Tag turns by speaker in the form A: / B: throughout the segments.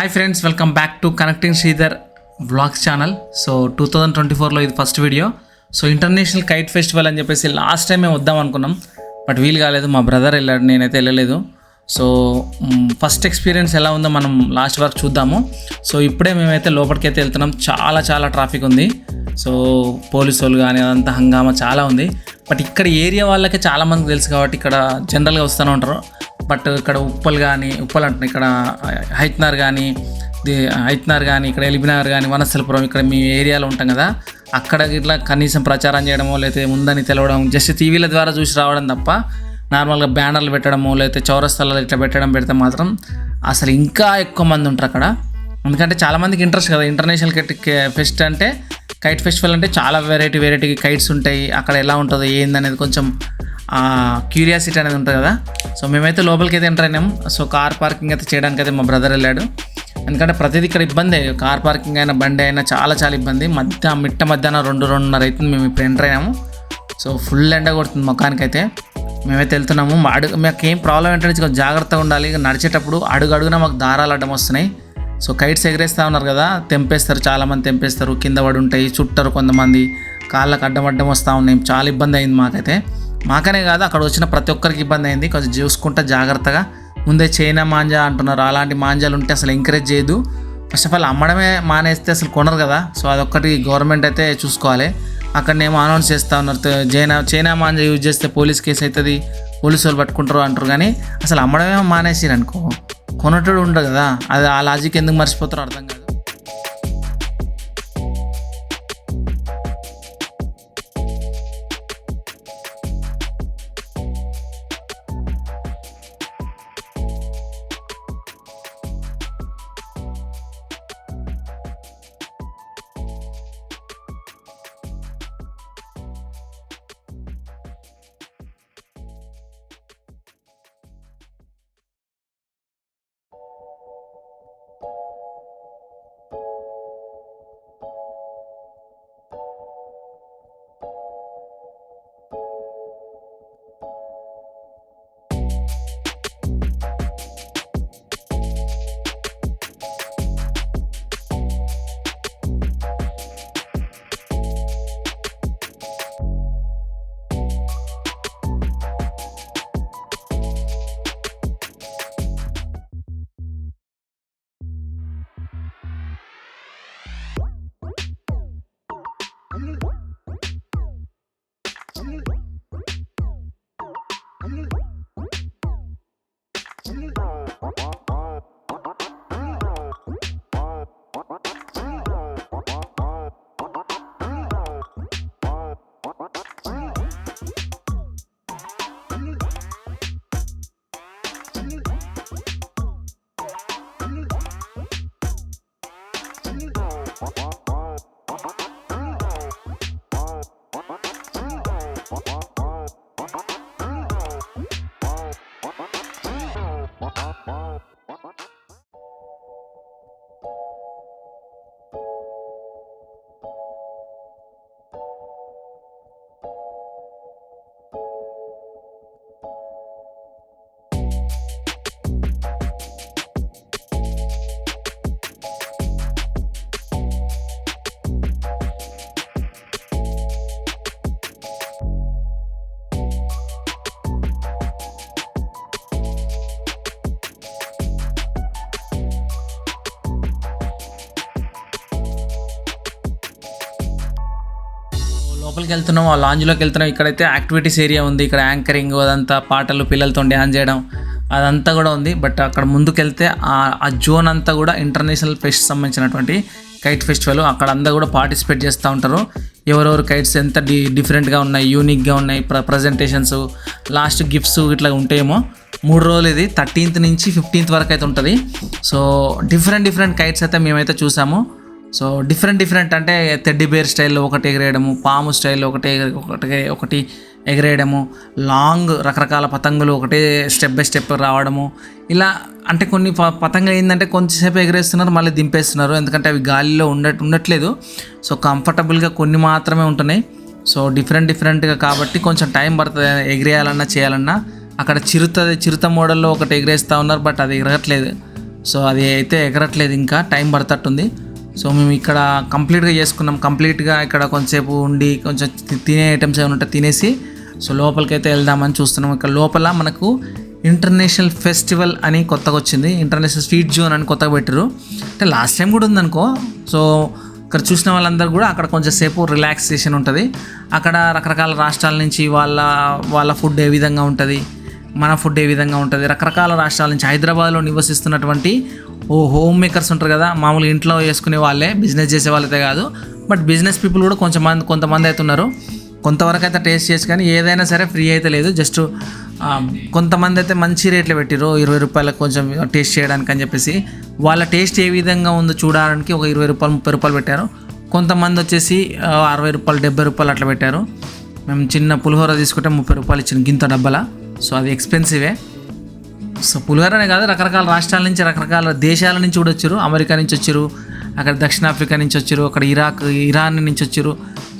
A: Hi friends, welcome back to connecting Sridhar vlogs channel. So 2024లో ఇది first video. So international kite festival అని చెప్పేసి last time మేము వద్దాం అనుకున్నాం, బట్ వీలు కాలేదు. మా బ్రదర్ వెళ్ళాడు, నేనైతే వెళ్ళలేదు. సో ఫస్ట్ ఎక్స్పీరియన్స్ ఎలా ఉందో మనం లాస్ట్ వరకు చూద్దాము. సో ఇప్పుడే మేమైతే లోపలికైతే వెళ్తున్నాం. చాలా ట్రాఫిక్ ఉంది. సో పోలీసు వాళ్ళు కానీ అదంతా హంగామా చాలా ఉంది. బట్ ఇక్కడ ఏరియా వాళ్ళకే చాలామందికి తెలుసు కాబట్టి ఇక్కడ జనరల్గా వస్తూనే ఉంటారు. బట్ ఇక్కడ ఉప్పల్ అంటున్నాయి, ఇక్కడ హైత్నార్ కానీ ఇక్కడ ఎలిబినగర్ కానీ వనస్థలపురం ఇక్కడ మీ ఏరియాలో ఉంటాం కదా, అక్కడ ఇట్లా కనీసం ప్రచారం చేయడమో లేకపోతే ముందని తెలవడం, జస్ట్ టీవీల ద్వారా చూసి రావడం తప్ప నార్మల్గా బ్యానర్లు పెట్టడమో లేకపోతే చౌరస్తాలలో ఇట్లా పెడితే మాత్రం అసలు ఇంకా ఎక్కువ మంది ఉంటారు అక్కడ. ఎందుకంటే చాలామందికి ఇంట్రెస్ట్ కదా ఇంటర్నేషనల్ ఫెస్ట్ అంటే, కైట్ ఫెస్టివల్ అంటే చాలా వెరైటీ కైట్స్ ఉంటాయి. అక్కడ ఎలా ఉంటుందో ఏందనేది కొంచెం క్యూరియాసిటీ అనేది ఉంటుంది కదా. సో మేమైతే లోపలికి అయితే ఎంటర్ అయినాం. సో కార్ పార్కింగ్ అయితే చేయడానికి అయితే మా బ్రదర్ వెళ్ళాడు. ఎందుకంటే ప్రతిదీ ఇక్కడ ఇబ్బంది, కార్ పార్కింగ్ అయినా బండి అయినా చాలా ఇబ్బంది. మిట్ట మధ్యాహ్నం 2-2:30 అవుతుంది మేము ఇప్పుడు ఎంటర్ అయినాము. సో ఫుల్ ఎండ కొడుతుంది ముఖానికి అయితే. మేమైతే వెళ్తున్నాము. మాకు ఏం ప్రాబ్లం ఏంటంటే కొంచెం జాగ్రత్తగా ఉండాలి. నడిచేటప్పుడు అడుగున మాకు దారాలు అడ్డం వస్తున్నాయి. సో కైట్స్ ఎగరేస్తూ ఉన్నారు కదా, తెంపేస్తారు, చాలామంది తెంపేస్తారు, కింద పడి ఉంటాయి, చుట్టరు కొంతమంది, కాళ్ళకు అడ్డం వస్తూ ఉన్నాయి. చాలా ఇబ్బంది అయింది మాకనే కాదు, అక్కడ వచ్చిన ప్రతి ఒక్కరికి ఇబ్బంది అయింది. కొంచెం చూసుకుంటే జాగ్రత్తగా. ముందే చైనా మాంజా అంటున్నారు, అలాంటి మాంజాలు ఉంటే అసలు ఎంకరేజ్ చేయదు. ఫస్ట్ ఆఫ్ ఆల్ అమ్మడమే మానేస్తే అసలు కొనరు కదా. సో అదొక్కటి గవర్నమెంట్ అయితే చూసుకోవాలి. అక్కడనేమో అనౌన్స్ చేస్తూ ఉన్నారు, చైనా మాంజా యూజ్ చేస్తే పోలీస్ కేసు అవుతుంది, పోలీసు వాళ్ళు పట్టుకుంటారు అంటారు. కానీ అసలు అమ్మడమే మానేసిరు అనుకో, కొనటోడు ఉండదు కదా. అది ఆ లాజిక్ ఎందుకు మర్చిపోతారో అర్థం కాదు. లోపలికి వెళ్తున్నాం, ఆ లాంజ్లోకి వెళ్తున్నాం. ఇక్కడైతే యాక్టివిటీస్ ఏరియా ఉంది. ఇక్కడ యాంకరింగ్ అదంతా, పాటలు, పిల్లలతో డ్యాన్స్ చేయడం అదంతా కూడా ఉంది. బట్ అక్కడ ముందుకు వెళ్తే ఆ జోన్ అంతా కూడా ఇంటర్నేషనల్ ఫెస్ట్ సంబంధించినటువంటి కైట్ ఫెస్టివల్. అక్కడ అందరూ కూడా పార్టిసిపేట్ చేస్తూ ఉంటారు. ఎవరెవరు కైట్స్ ఎంత డిఫరెంట్గా ఉన్నాయి, యూనిక్గా ఉన్నాయి, ప్రజెంటేషన్స్, లాస్ట్ గిఫ్ట్స్ ఇట్లా ఉంటాయేమో. 3 రోజులు ఇది 13th నుంచి 15th వరకు అయితే ఉంటుంది. సో డిఫరెంట్ కైట్స్ అయితే మేమైతే చూసాము. సో డిఫరెంట్ అంటే టెడ్డీ బేర్ స్టైల్లో ఒకటి ఎగరేయడము, పాము స్టైల్లో ఒకటి ఎగరేయడము, లాంగ్ రకరకాల పతంగులు ఒకటే స్టెప్ బై స్టెప్ రావడము. ఇలా అంటే కొన్ని పతంగులు ఏంటంటే కొంచెంసేపు ఎగరేస్తున్నారు, మళ్ళీ దింపేస్తున్నారు. ఎందుకంటే అవి గాలిలో ఉండట్లేదు. సో కంఫర్టబుల్గా కొన్ని మాత్రమే ఉంటున్నాయి. సో డిఫరెంట్గా కాబట్టి కొంచెం టైం పడుతుంది ఎగిరేయాలన్నా చేయాలన్నా. అక్కడ చిరుత మోడల్లో ఒకటి ఎగిరేస్తూ ఉన్నారు, బట్ అది ఎగరట్లేదు. సో అది అయితే ఎగరట్లేదు, ఇంకా టైం పడతట్టుంది. సో మేము ఇక్కడ కంప్లీట్గా చేసుకున్నాం. కంప్లీట్గా ఇక్కడ కొంచెంసేపు ఉండి కొంచెం తినే ఐటమ్స్ ఏమైనా ఉంటే తినేసి సో లోపలికైతే వెళ్దామని చూస్తున్నాం. ఇక్కడ లోపల మనకు ఇంటర్నేషనల్ ఫెస్టివల్ అని కొత్తగా వచ్చింది, ఇంటర్నేషనల్ స్వీట్ జోన్ అని కొత్తగా పెట్టారు. అంటే లాస్ట్ టైం కూడా ఉందనుకో. సో ఇక్కడ చూసిన వాళ్ళందరూ కూడా అక్కడ కొంచెం సేపు రిలాక్సేషన్ ఉంటుంది. అక్కడ రకరకాల రాష్ట్రాల నుంచి వాళ్ళ ఫుడ్ ఏ విధంగా ఉంటుంది, మన ఫుడ్ ఏ విధంగా ఉంటుంది, రకరకాల రాష్ట్రాల నుంచి హైదరాబాద్లో నివసిస్తున్నటువంటి హోమ్ మేకర్స్ ఉంటారు కదా, మామూలుగా ఇంట్లో చేసుకునే వాళ్ళే, బిజినెస్ చేసే వాళ్ళైతే కాదు, బట్ బిజినెస్ పీపుల్ కూడా కొంతమంది అయితే ఉన్నారు. కొంతవరకు అయితే టేస్ట్ చేసి, కానీ ఏదైనా సరే ఫ్రీ అయితే లేదు. జస్ట్ కొంతమంది అయితే మంచి రేట్లు పెట్టిరు, 20 రూపాయలకు కొంచెం టేస్ట్ చేయడానికి అని చెప్పేసి. వాళ్ళ టేస్ట్ ఏ విధంగా ఉందో చూడడానికి ఒక 20 రూపాయలు 30 రూపాయలు పెట్టారు. కొంతమంది వచ్చేసి 60 రూపాయలు 70 రూపాయలు అట్లా పెట్టారు. మేము చిన్న పులిహోర తీసుకుంటే 30 రూపాయలు ఇచ్చిన గింత డబ్బల. సో అది ఎక్స్పెన్సివే. సో పులిహోరనే కాదు, రకరకాల రాష్ట్రాల నుంచి రకరకాల దేశాల నుంచి కూడా వచ్చారు. అమెరికా నుంచి వచ్చారు, అక్కడ దక్షిణాఫ్రికా నుంచి వచ్చారు, అక్కడ ఇరాన్ నుంచి వచ్చారు.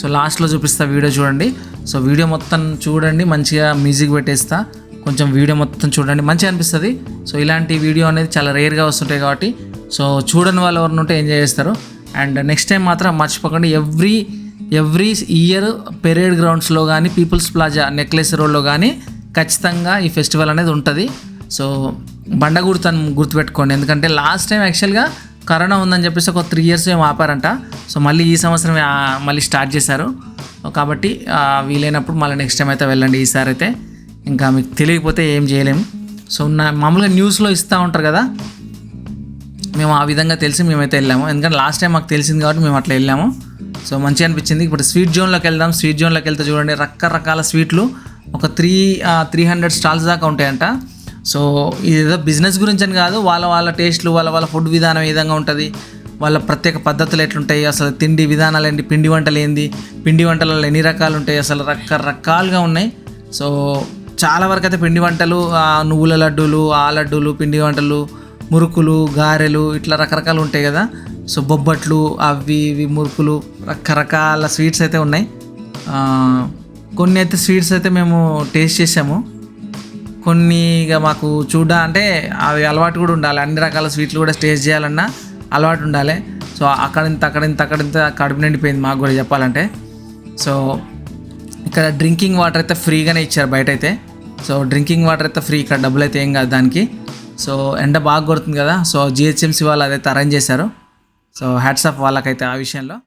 A: సో లాస్ట్లో చూపిస్తా, వీడియో చూడండి. సో వీడియో మొత్తం చూడండి, మంచిగా మ్యూజిక్ పెట్టేస్తా, కొంచెం వీడియో మొత్తం చూడండి, మంచిగా అనిపిస్తుంది. సో ఇలాంటి వీడియో అనేది చాలా రేర్గా వస్తుంటాయి కాబట్టి సో చూడని వాళ్ళు ఎవరిని ఉంటే ఎంజాయ్ చేస్తారు. అండ్ నెక్స్ట్ టైం మాత్రం మర్చిపోకండి, ఎవ్రీ ఇయర్ పెరేడ్ గ్రౌండ్స్లో కానీ పీపుల్స్ ప్లాజా నెక్లెస్ రోడ్లో కానీ ఖచ్చితంగా ఈ ఫెస్టివల్ అనేది ఉంటుంది. సో గుర్తుపెట్టుకోండి, ఎందుకంటే లాస్ట్ టైం యాక్చువల్గా కరోనా ఉందని చెప్పేసి ఒక 3 years ఏమో ఆపారంట. సో మళ్ళీ ఈ సంవత్సరం మళ్ళీ స్టార్ట్ చేశారు. కాబట్టి వీలైనప్పుడు మళ్ళీ నెక్స్ట్ టైం అయితే వెళ్ళండి. ఈసారి అయితే ఇంకా మీకు తెలియకపోతే ఏం చేయలేము. సో మామూలుగా న్యూస్లో ఇస్తూ ఉంటారు కదా, మేము ఆ విధంగా తెలిసి మేమైతే వెళ్ళాము. ఎందుకంటే లాస్ట్ టైం మాకు తెలిసింది కాబట్టి మేము అట్లా వెళ్ళాము. సో మంచిగా అనిపించింది. ఇప్పుడు స్వీట్ జోన్లోకి వెళ్దాం. స్వీట్ జోన్లోకి వెళ్తే చూడండి, రకరకాల స్వీట్లు ఒక 300 స్టాల్స్ దాకా ఉంటాయంట. సో ఇదేదో బిజినెస్ గురించి అని కాదు, వాళ్ళ టేస్ట్లు, వాళ్ళ ఫుడ్ విధానం ఏ విధంగా ఉంటుంది, వాళ్ళ ప్రత్యేక పద్ధతులు ఎట్లుంటాయి, అసలు తిండి విధానాలు ఏంటి, పిండి వంటలు ఏంది, పిండి వంటలలో ఎన్ని రకాలు ఉంటాయి, అసలు రకరకాలుగా ఉన్నాయి. సో చాలా వరకు అయితే పిండి వంటలు, నువ్వుల లడ్డూలు, ఆ లడ్డూలు, పిండి వంటలు, మురుకులు, గారెలు, ఇట్లా రకరకాలు ఉంటాయి కదా. సో బొబ్బట్లు, అవి మురుకులు, రకరకాల స్వీట్స్ అయితే ఉన్నాయి. కొన్ని అయితే స్వీట్స్ అయితే మేము టేస్ట్ చేసాము. కొన్ని ఇక మాకు అంటే అవి అలవాటు కూడా ఉండాలి, అన్ని రకాల స్వీట్లు కూడా టేస్ట్ చేయాలన్నా అలవాటు ఉండాలి. సో అక్కడింత కడుపు నిండిపోయింది మాకు కూడా చెప్పాలంటే. సో ఇక్కడ డ్రింకింగ్ వాటర్ అయితే ఫ్రీగానే ఇచ్చారు బయట అయితే. సో డ్రింకింగ్ వాటర్ అయితే ఫ్రీ, ఇక్కడ డబ్బులు అయితే ఏం కాదు దానికి. సో ఎండ బాగా కొడుతుంది కదా, సో జిహెచ్ఎంసీ వాళ్ళు అదైతే అరేంజ్ చేశారు. సో హ్యాట్స్ ఆఫ్ వాళ్ళకైతే ఆ విషయంలో.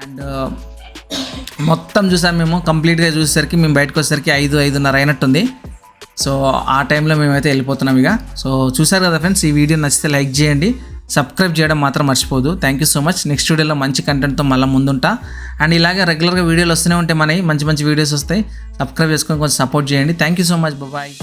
A: అండ్ మొత్తం చూసాం మేము, కంప్లీట్గా చూసేసరికి మేము బయటకు వచ్చేసరికి 5-5:30 అయినట్టుంది. సో ఆ టైంలో మేమైతే వెళ్ళిపోతున్నాం ఇక. సో చూసారు కదా ఫ్రెండ్స్, ఈ వీడియో నచ్చితే లైక్ చేయండి, సబ్స్క్రైబ్ చేయడం మాత్రం మర్చిపోదు. Thank you so much. Next వీడియోలో మంచి కంటెంట్తో మళ్ళీ ముందుంటా. అండ్ ఇలాగే రెగ్యులర్గా వీడియోలు వస్తూనే ఉంటాయి, మనకి మంచి వీడియోస్ వస్తాయి. సబ్స్క్రైబ్ చేసుకొని కొంచెం సపోర్ట్ చేయండి. Thank you so much. Bye.